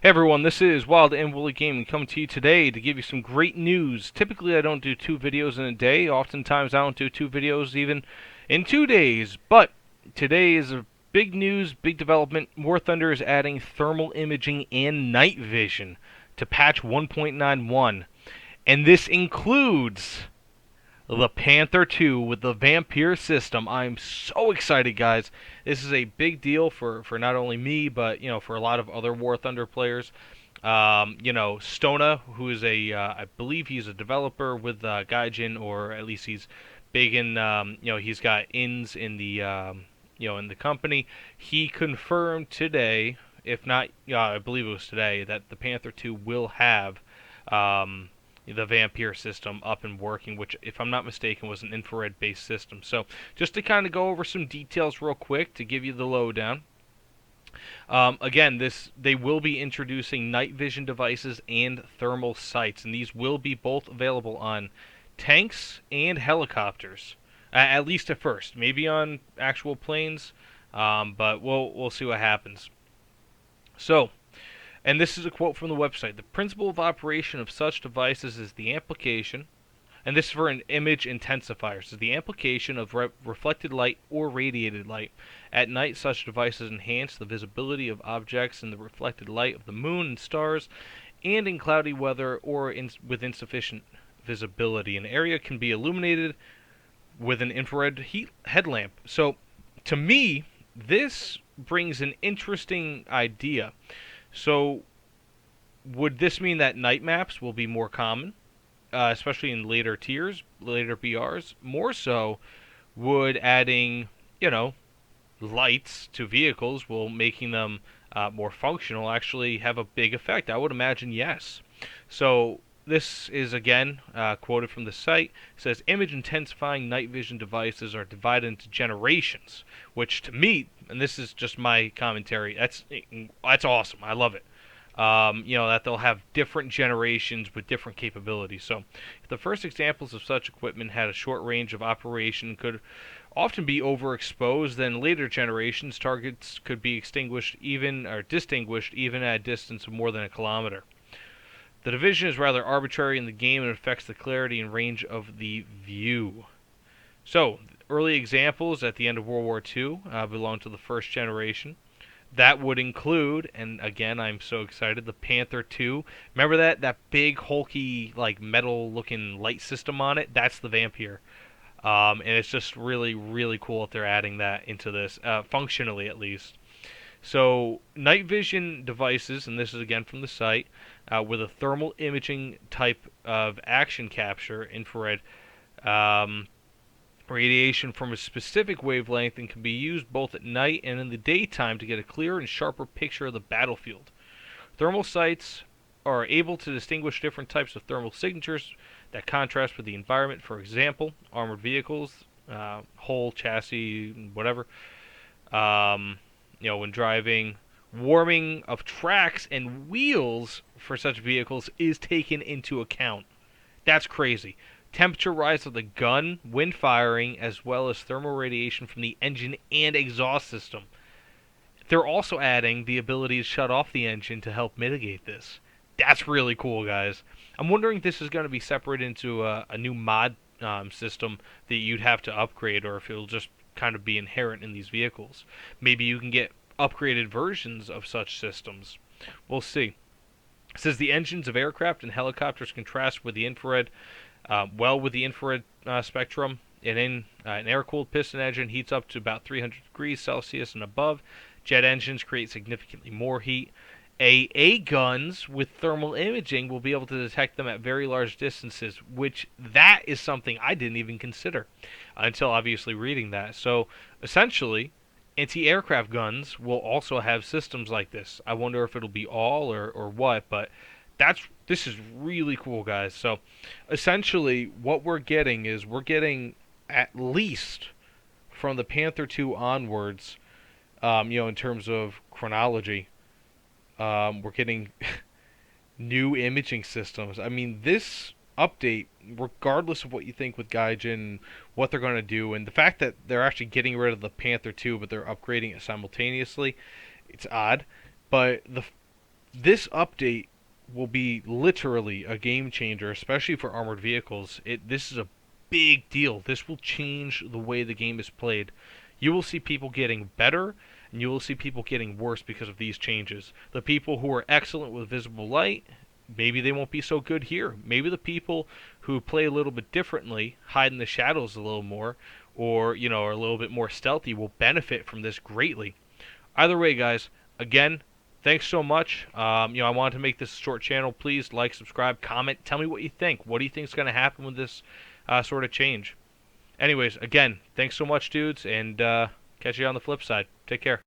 Hey everyone, this is Wild and Woolly Gaming coming to you today to give you some great news. Typically I don't do two videos in a day. Oftentimes I don't do two videos even in 2 days. But today is a big news, big development. War Thunder is adding thermal imaging and night vision to patch 1.91. And this includes the Panther 2 with the Vampire system. I'm so excited, guys. This is a big deal for not only me, but for a lot of other War Thunder players. Stona, who is I believe he's a developer with Gaijin, or at least he's big in, he's got ins in the, in the company. He confirmed today, if not, I believe it was today, that the Panther 2 will have um, the Vampire system up and working, which, if I'm not mistaken, was an infrared-based system. So, just to kind of go over some details real quick to give you the lowdown. Again, they will be introducing night vision devices and thermal sights, and these will be both available on tanks and helicopters, at least at first. Maybe on actual planes, but we'll see what happens. So, and this is a quote from the website: "The principle of operation of such devices is the amplification." And this is for an image intensifier. So the amplification of reflected light or radiated light. At night, such devices enhance the visibility of objects in the reflected light of the moon and stars, and in cloudy weather or with insufficient visibility. An area can be illuminated with an infrared heat headlamp. So, to me, this brings an interesting idea. So, would this mean that night maps will be more common? Especially in later tiers, later BRs. More so, would adding, you know, lights to vehicles, will making them more functional, actually have a big effect? I would imagine yes. So this is again quoted from the site. It says image intensifying night vision devices are divided into generations, which to me, and this is just my commentary, that's awesome. I love it. That they'll have different generations with different capabilities. So, if the first examples of such equipment had a short range of operation, could often be overexposed, then later generations targets could be extinguished even or distinguished even at a distance of more than a kilometer. The division is rather arbitrary in the game and affects the clarity and range of the view. So, early examples at the end of World War II belong to the first generation. That would include, and again, I'm so excited, the Panther 2. Remember that big hulky like metal looking light system on it? That's the Vampire. And it's just really really cool that they're adding that into this, functionally at least. So night vision devices, and this is again from the site, with a thermal imaging type of action capture, infrared. Um, Radiation from a specific wavelength and can be used both at night and in the daytime to get a clearer and sharper picture of the battlefield. Thermal sights are able to distinguish different types of thermal signatures that contrast with the environment. For example, armored vehicles, whole chassis, whatever. When driving, warming of tracks and wheels for such vehicles is taken into account. That's crazy. Temperature rise of the gun, wind firing, as well as thermal radiation from the engine and exhaust system. They're also adding the ability to shut off the engine to help mitigate this. That's really cool, guys. I'm wondering if this is going to be separated into a new mod system that you'd have to upgrade, or if it'll just kind of be inherent in these vehicles. Maybe you can get upgraded versions of such systems. We'll see. It says the engines of aircraft and helicopters contrast with the infrared with the infrared spectrum. An air-cooled piston engine heats up to about 300 degrees Celsius and above. Jet engines create significantly more heat. AA guns with thermal imaging will be able to detect them at very large distances, which that is something I didn't even consider until obviously reading that. So essentially, anti-aircraft guns will also have systems like this. I wonder if it'll be all or what, but this is really cool, guys. So essentially what we're getting at least from the Panther 2 onwards, in terms of chronology, we're getting new imaging systems. I mean, this update, regardless of what you think with Gaijin, what they're going to do, and the fact that they're actually getting rid of the Panther 2, but they're upgrading it simultaneously, it's odd. But This update will be literally a game changer, especially for armored vehicles. This is a big deal. This will change the way the game is played. You will see people getting better, and you will see people getting worse because of these changes. The people who are excellent with visible light, maybe they won't be so good here. Maybe the people who play a little bit differently, hide in the shadows a little more, or are a little bit more stealthy, will benefit from this greatly. Either way, guys, again, thanks so much. I wanted to make this a short channel. Please like, subscribe, comment, tell me what you think. What do you think is going to happen with this sort of change? Anyways, again, thanks so much, dudes, and catch you on the flip side. Take care.